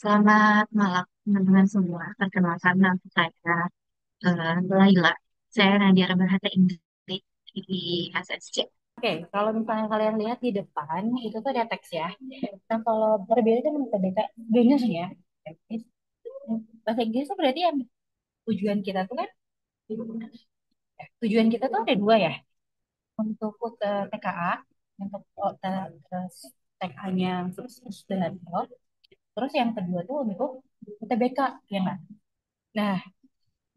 Selamat malam teman-teman semua. Perkenalkan nama saya Laila. Saya Nadia Berhata Inggris di SSC. Oke, kalau misalnya kalian lihat di depan itu tuh ada teks ya. Nah, kalau berbeda kan bisa beda Inggris ya. Bahasa Inggris tuh berarti yang tujuan kita tuh kan tujuan kita tuh ada dua ya. Untuk ke TKA, untuk TKA-nya sukses dan top. Terus yang kedua tuh untuk UTBK ya nggak? Nah,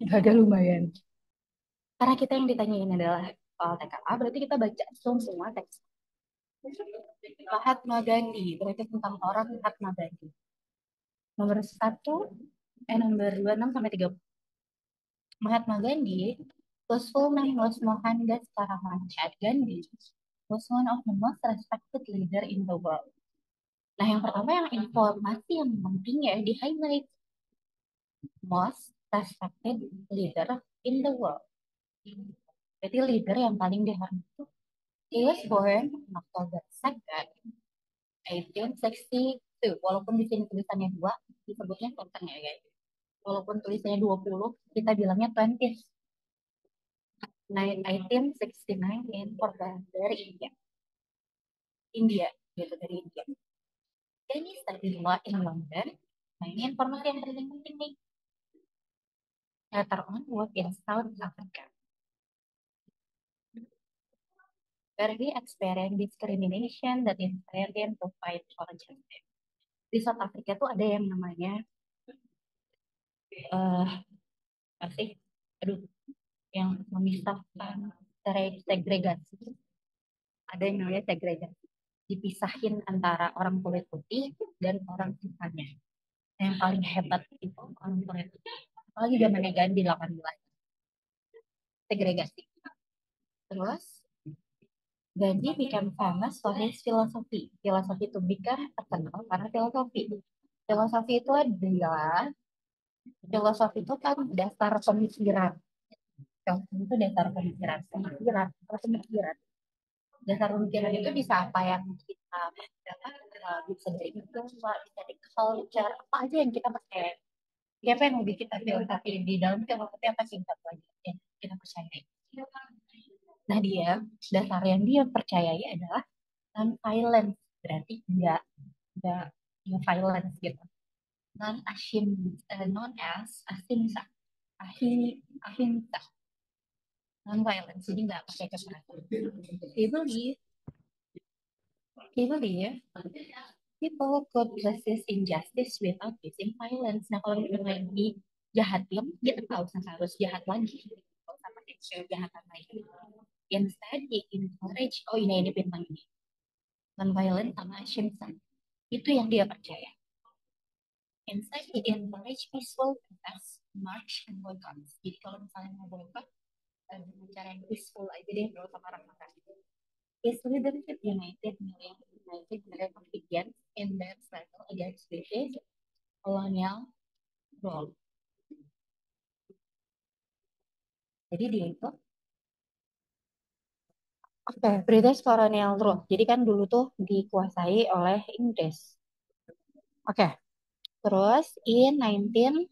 agak lumayan. Karena kita yang ditanyain adalah soal TKA, berarti kita baca semua teks. Mahatma Gandhi, berarti tentang orang Mahatma Gandhi. Nomor satu, nomor 26 sampai 30. Mahatma Gandhi, whose full name was Mohandas Karamchand Gandhi, was one of the most respected leader in the world. Nah, yang pertama yang informasi yang penting ya di highlight most respected leader in the world. Jadi leader yang paling dihormati. He was born on October 2nd, 1862. Walaupun di sini tulisannya dua, disebutnya tentang ya guys. Walaupun tulisannya 20, kita bilangnya 20. 1869 in Portland dari India. India, gitu dari India. Jadi study law in London. Nah, ini informasi yang paling penting nih. Later on work in South Africa. Where he experienced discrimination that inspired him to fight for justice. Di South Africa tuh ada yang namanya apa sih? Aduh, yang memisahkan segregasi. Ada yang namanya segregasi. Dipisahin antara orang kulit putih dan orang hitamnya. Yang paling hebat itu orang kulit putih. Apalagi zamannya Gandhi 18. Segregasi. Terus Gandhi became famous for his philosophy. Filosofi itu become terkenal karena filosofi. Filosofi itu adalah filosofi itu kan dasar pemikiran. Filosofi itu dasar pemikiran, pemikiran. Dasar pemikiran itu bisa apa yang kita bisa dari itu, bisa dari culture, apa aja yang kita percaya. Siapa yang lebih kita filosofi di dalam filosofi apa singkat lagi yang kita percaya. Nah dia dasar yang dia percayai adalah non-violence, berarti enggak violence gitu. Non ashim non as ahimsa, ahimsa, non-violence, jadi nggak pakai kekerasan. Dia believe, he believe people could resist injustice without using violence. Nah kalau misalnya dijahatin, kita nggak usah harus jahat lagi, nggak usah pakai kejahatan lagi. Instead, he encourage, oh ini bintang ini, non-violent sama ahimsa. Itu yang dia percaya. Instead, he encourage peaceful protest, march, and boycotts. Jadi kalau misalnya mau boycott, dengan cara yang peaceful aja deh, gak usah marah-marah. His leadership united their confidence in their struggle against British colonial rule. Jadi dia itu, oke, British colonial rule. Jadi kan dulu tuh dikuasai oleh Inggris. Oke, terus in 1947,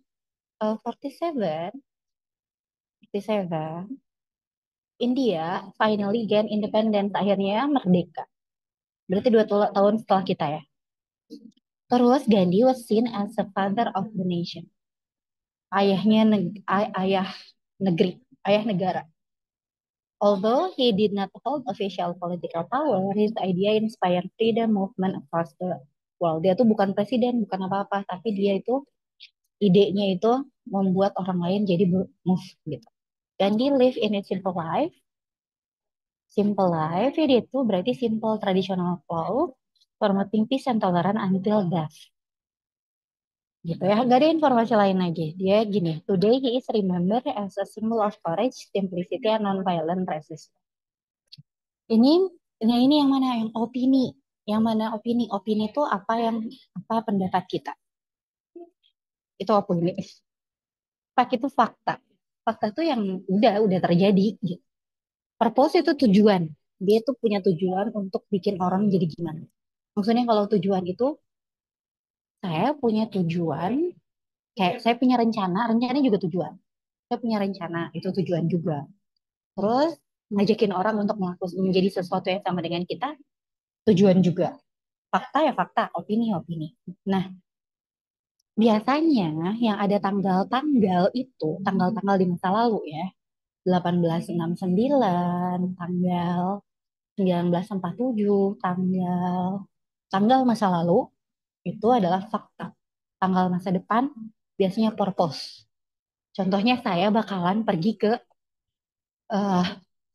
India finally gain independence, akhirnya merdeka. Berarti 2 tahun setelah kita ya. Terus Gandhi was seen as a father of the nation. Ayah negeri, ayah negara. Although he did not hold official political power, his idea inspired freedom movement across the world. Dia tuh bukan presiden, bukan apa-apa, tapi dia itu idenya itu membuat orang lain jadi move gitu. Gandhi live in a simple life. Simple life itu berarti simple traditional flow, promoting peace and tolerance until death. Gitu ya, gak ada informasi lain lagi. Dia gini, today he is remembered as a symbol of courage, simplicity, and non-violent resistance. Ini, ini yang mana? Yang opini. Yang mana opini? Opini itu apa pendapat kita. Itu opini. Fact itu fakta. Fakta itu yang udah terjadi. Gitu. Purpose itu tujuan. Dia tuh punya tujuan untuk bikin orang jadi gimana. Maksudnya kalau tujuan itu Saya punya tujuan, kayak saya punya rencana, rencananya juga tujuan. Saya punya rencana, itu tujuan juga. Terus ngajakin orang untuk melakukan menjadi sesuatu yang sama dengan kita, tujuan juga. Fakta ya fakta, opini ya opini. Nah, biasanya yang ada tanggal-tanggal itu, tanggal-tanggal di masa lalu ya, 1869, tanggal 1947, tanggal tanggal masa lalu itu adalah fakta. Tanggal masa depan biasanya purpose. Contohnya eh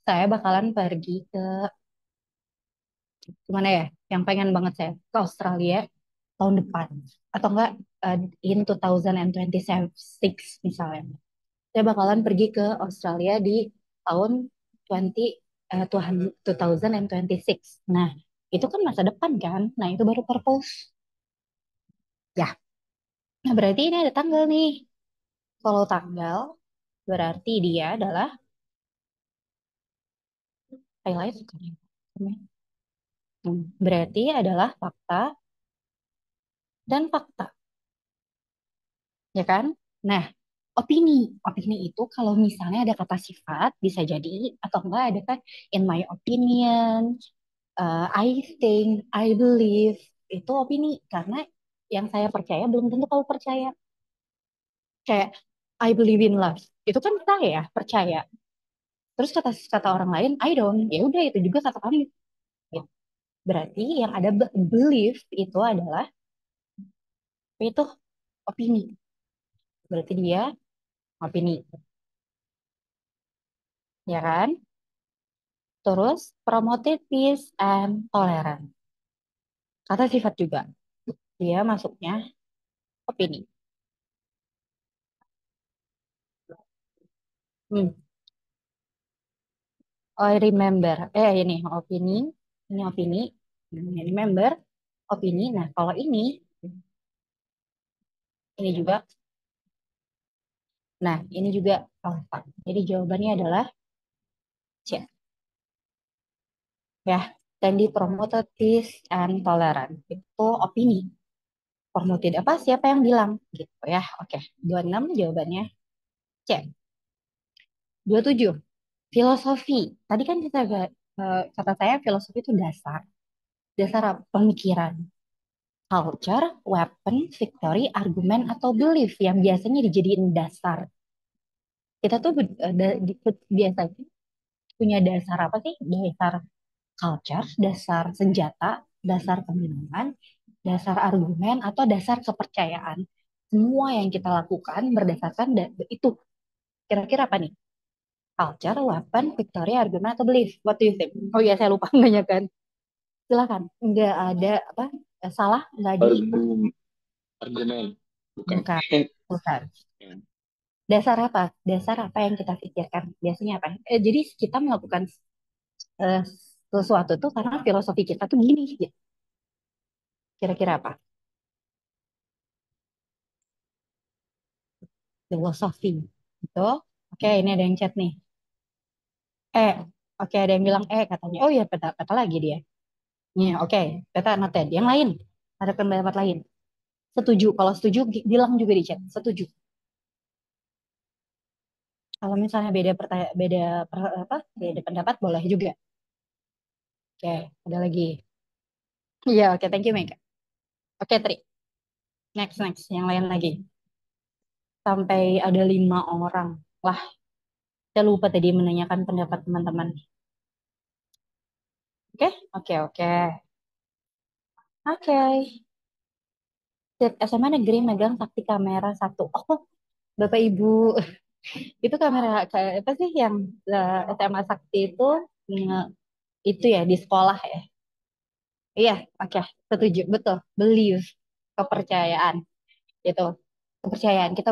saya bakalan pergi ke kemana ya? Yang pengen banget saya ke Australia tahun depan atau enggak in 2026 misalnya. Saya bakalan pergi ke Australia di tahun 20 2026. Nah, itu kan masa depan kan? Nah, itu baru purpose. Ya, nah berarti ini ada tanggal nih. Kalau tanggal berarti dia adalah highlight bukan ya? Berarti adalah fakta dan fakta, ya kan? Nah, opini. Opini itu kalau misalnya ada kata sifat bisa jadi atau enggak ada kan in my opinion, I think, I believe itu opini karena yang saya percaya belum tentu kamu percaya. Kayak I believe in love. Itu kan saya percaya. Terus kata kata orang lain I don't. Ya udah itu juga kata kami. Gitu. Berarti yang ada belief itu adalah itu opini. Berarti dia opini, ya kan? Terus promoted peace and tolerance. Kata sifat juga. Dia masuknya opini. Hmm. I remember. Ini opini. Ini opini. Ini remember. Opini. Nah, kalau ini juga. Nah, ini juga fakta. Jadi jawabannya adalah C. Ya. Dan di promoted peace and tolerance. Itu opini. Promoted apa? Siapa yang bilang? Gitu ya. Oke. 26 jawabannya C. 27. Filosofi. Tadi kan kata saya filosofi itu dasar. Dasar pemikiran. Culture, weapon, victory, argumen, atau belief yang biasanya dijadiin dasar. Kita tuh biasanya punya dasar apa sih? Dasar culture, dasar senjata, dasar kemenangan, dasar argumen, atau dasar kepercayaan. Semua yang kita lakukan berdasarkan itu. Kira-kira apa nih? Culture, weapon, victory, argumen, atau belief. What do you think? Oh iya, saya lupa menanyakan. Silakan. Nggak ada apa salah, nggak di Argumen, argumen, bukan. bukan. Bukan. Dasar apa? Dasar apa yang kita pikirkan? Biasanya apa? Jadi kita melakukan eh, sesuatu tuh karena filosofi kita tuh gini. Gitu. Kira-kira apa? Filosofi. Gitu. Oke, ini ada yang chat nih. Eh, oke ada yang bilang katanya. Oh iya, peta lagi dia. Nih, oke. Peta noted. Yang lain. Ada pendapat lain. Setuju. Kalau setuju, bilang juga di chat. Setuju. Kalau misalnya beda pendapat boleh juga. Oke, ada lagi. Iya, oke, thank you, Mega. Oke, Tri. Next. Yang lain lagi. Sampai ada 5 orang. Wah, saya lupa tadi menanyakan pendapat teman-teman. Oke, oke. Oke. Sip, SMA negeri megang sakti kamera satu. Oh, Bapak Ibu, itu kamera kayak apa sih yang SMA sakti itu nge- itu ya di sekolah ya? Iya, oke, setuju, betul. Belief, kepercayaan, itu kepercayaan kita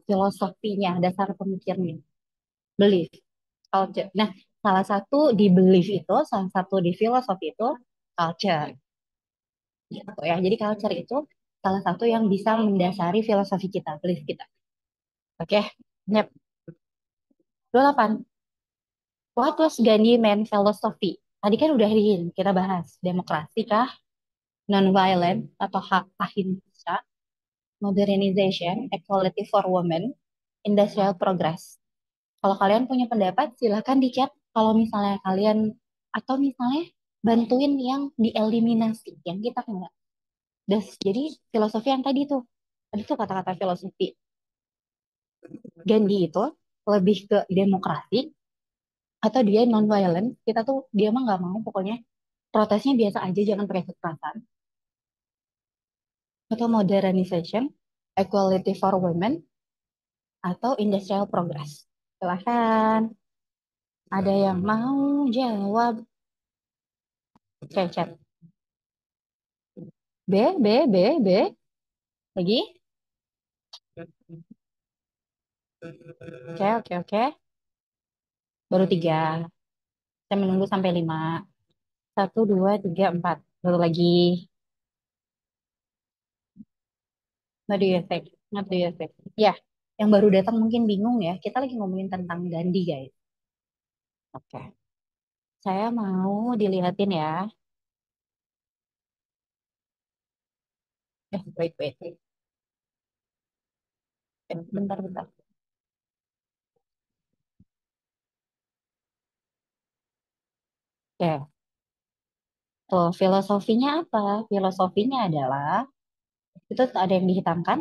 filosofinya, dasar pemikirannya, belief, culture. Nah, salah satu di filosofi itu culture, gitu ya. Jadi culture itu salah satu yang bisa mendasari filosofi kita, belief kita. Oke, Yep. 28. What was Gandhi main philosophy? Tadi kan udah kita bahas demokrasi kah, non-violent atau hak ahim. baca modernization, equality for women, industrial progress. Kalau kalian punya pendapat, silahkan di chat. Kalau misalnya kalian, atau misalnya bantuin yang dieliminasi, yang kita enggak. Jadi filosofi yang tadi tuh kata-kata filosofi. Gandhi itu lebih ke demokrasi atau dia non violent. Kita tuh dia mah nggak mau pokoknya protesnya biasa aja, jangan pakai kekerasan. Atau modernization, equality for women, atau industrial progress. Silahkan. Ada yang mau jawab? Chat. B. Lagi? Oke. Baru tiga. Saya menunggu sampai lima. Satu, dua, tiga, empat. Baru lagi. What do you think? What do you think? Ya, yang baru datang mungkin bingung ya. Kita lagi ngomongin tentang Gandhi, guys. Oke. Saya mau dilihatin ya. Wait. Bentar. Oke. Tuh, filosofinya apa? Filosofinya adalah, itu ada yang dihitamkan,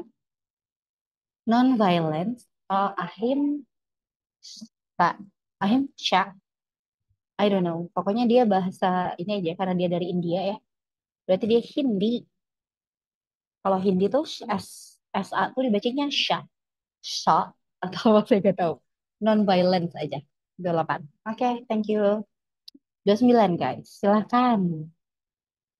non-violence, Pak, Ahimsa, I don't know. Pokoknya dia bahasa ini aja karena dia dari India ya. Berarti dia Hindi. Kalau Hindi tuh SA tuh dibacanya Sha, Sha atau apa saya gak tahu. Non-violence aja. 28. Oke, thank you. 29 guys. Silahkan.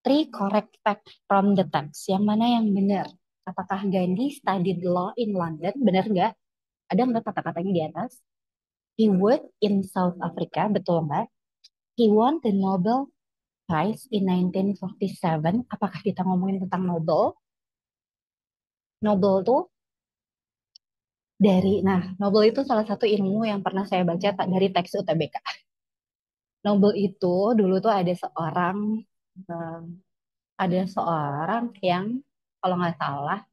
Three correct fact from the text. Yang mana yang benar? Apakah Gandhi studied law in London? Benar nggak? Ada nggak kata-katanya di atas? He worked in South Africa. Betul nggak? He won the Nobel Prize in 1947. Apakah kita ngomongin tentang Nobel? Nobel tuh Nobel itu salah satu ilmu yang pernah saya baca dari teks UTBK. Nobel itu dulu tuh eh, ada seorang yang kalau nggak salah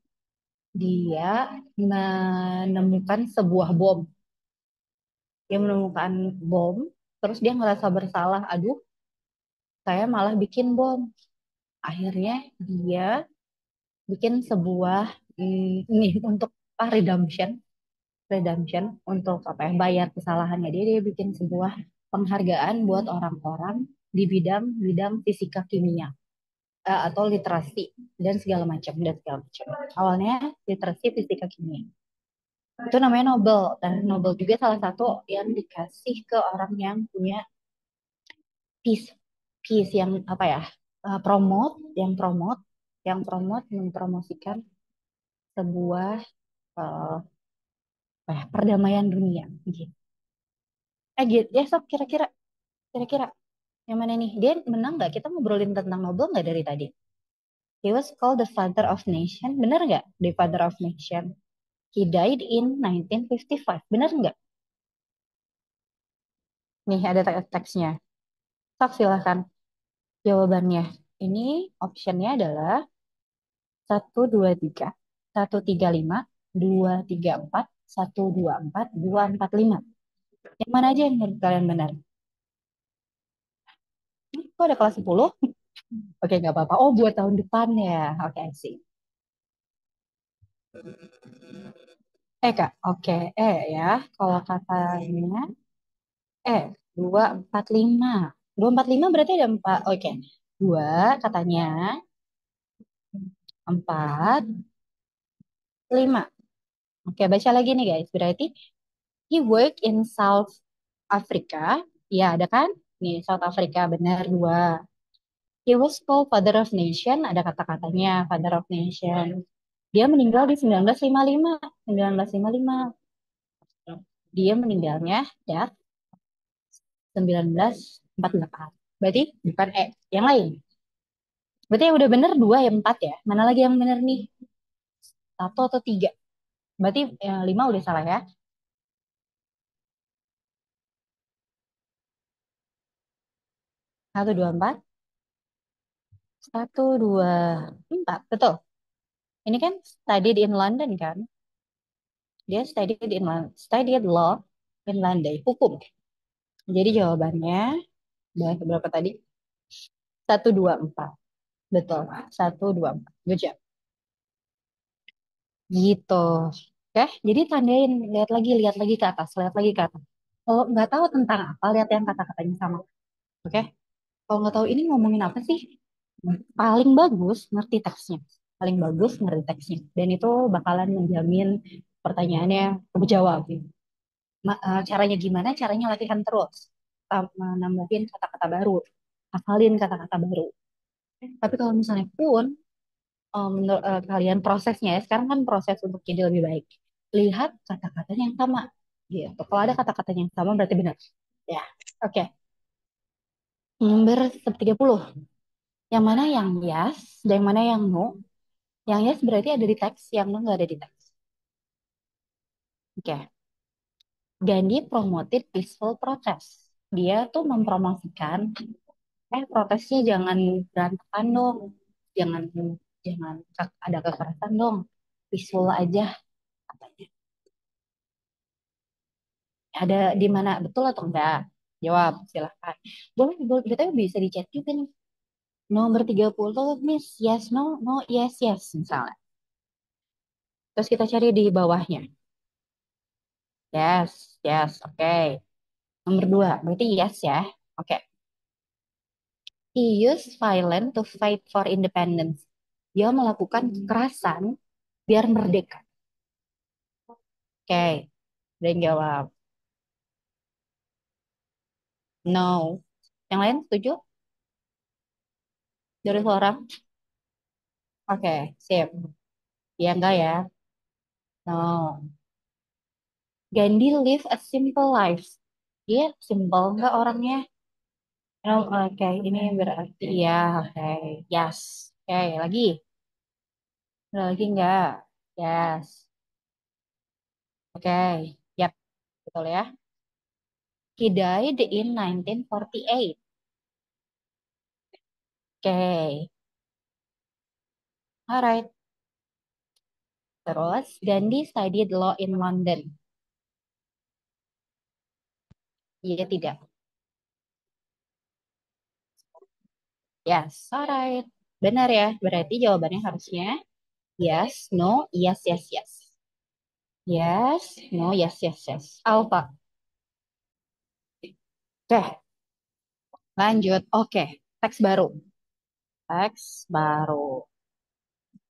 dia menemukan sebuah bom. Dia menemukan bom, terus dia ngerasa bersalah. Aduh, saya malah bikin bom. Akhirnya dia bikin sebuah ini untuk redemption, untuk apa ya, bayar kesalahannya dia bikin sebuah penghargaan buat orang-orang di bidang bidang fisika kimia, atau literasi dan segala macam. Awalnya literasi fisika kimia. Itu namanya Nobel, dan Nobel juga salah satu yang dikasih ke orang yang punya peace, peace yang apa ya, promote, mempromosikan sebuah eh, apa ya, perdamaian dunia gitu. Gitu ya, sob, kira-kira yang mana nih? Dia menang nggak? Kita ngobrolin tentang Nobel nggak dari tadi? He was called the father of nation. Benar nggak? The father of nation. He died in 1955. Benar nggak? Nih ada teksnya. Sok, silahkan jawabannya. Ini optionnya adalah 1, 2, 3, 1, 3, 5, 2, 3, 4, 1, 2, 4, 2, 4, 5. Yang mana aja yang menurut kalian benar? Kok ada kelas 10? Oke, nggak apa-apa. Oh, buat tahun depan ya. Oke, sih. Kak. Oke, ya. Kalau katanya, 2, 4, 5. 2, 4, 5 berarti ada 4. Oke. 2 katanya, 4, 5. Oke, baca lagi nih guys. Berarti he work in South Africa. Ya, ada kan? Nih, South Africa benar 2. He was called Father of Nation. Ada kata-katanya Father of Nation. Dia meninggal di 1955. 1955. Dia meninggalnya death 1948. Berarti bukan yang lain. Berarti yang udah bener 2 ya 4 ya. Mana lagi yang bener nih? 1 atau 3? Berarti yang 5 udah salah ya. 1, 2, 4. 1, 2, 4. Betul. Ini kan studied in London kan? Dia studied law in London, hukum. Jadi jawabannya berapa tadi? 1, 2, 4. Betul, 1, 2, 4. Good job. Gitu. Oke, jadi tandain, lihat lagi ke atas, lihat lagi ke atas. Kalau nggak tahu tentang apa, lihat yang kata-katanya sama. Oke, kalau nggak tahu ini ngomongin apa sih, paling bagus ngerti teksnya. Paling bagus ngerti teksnya. Dan itu bakalan menjamin pertanyaannya kejawab. Caranya gimana? Caranya latihan terus. Nambahin kata-kata baru. Hafalin kata-kata baru. Tapi kalau misalnya pun menurut kalian prosesnya ya, sekarang kan proses untuk jadi lebih baik. Lihat kata-katanya yang sama. Gitu. Kalau ada kata-katanya yang sama berarti benar. Ya, oke. Nomor 30. Yang mana yang yes, dan yang mana yang no. Yang yes berarti ada di teks, yang no nggak ada di teks. Oke. Gandhi promoted peaceful protest. Dia tuh mempromosikan, protesnya jangan berantakan dong. Jangan jangan ada kekerasan dong. Peaceful aja katanya. Ada di mana betul atau enggak? Jawab, silahkan. Boleh, boleh, tapi bisa dicek juga nih. Nomor 30, Miss, yes, no, no, yes, yes, misalnya. Terus kita cari di bawahnya. Yes, yes, oke. Nomor 2, berarti yes ya. Oke. He used violence to fight for independence. Dia melakukan kekerasan biar merdeka. Oke, dan jawab. No. Yang lain setuju? Dari seorang? Oke, sip. Ya enggak ya? No. Gandhi live a simple life. Dia simple enggak orangnya? No, oke, ini berarti ya, oke. Yes. Oke, lagi. Ada lagi enggak? Yes. Oke. Yap, betul ya. He died in 1948. Oke. Alright. Terus, Gandhi studied law in London. Iya, tidak. Yes, alright. Benar ya. Berarti jawabannya harusnya yes, no, yes, yes, yes. Yes, no, yes, yes, yes. Alpha. Oke, lanjut. Oke, teks baru. Teks baru.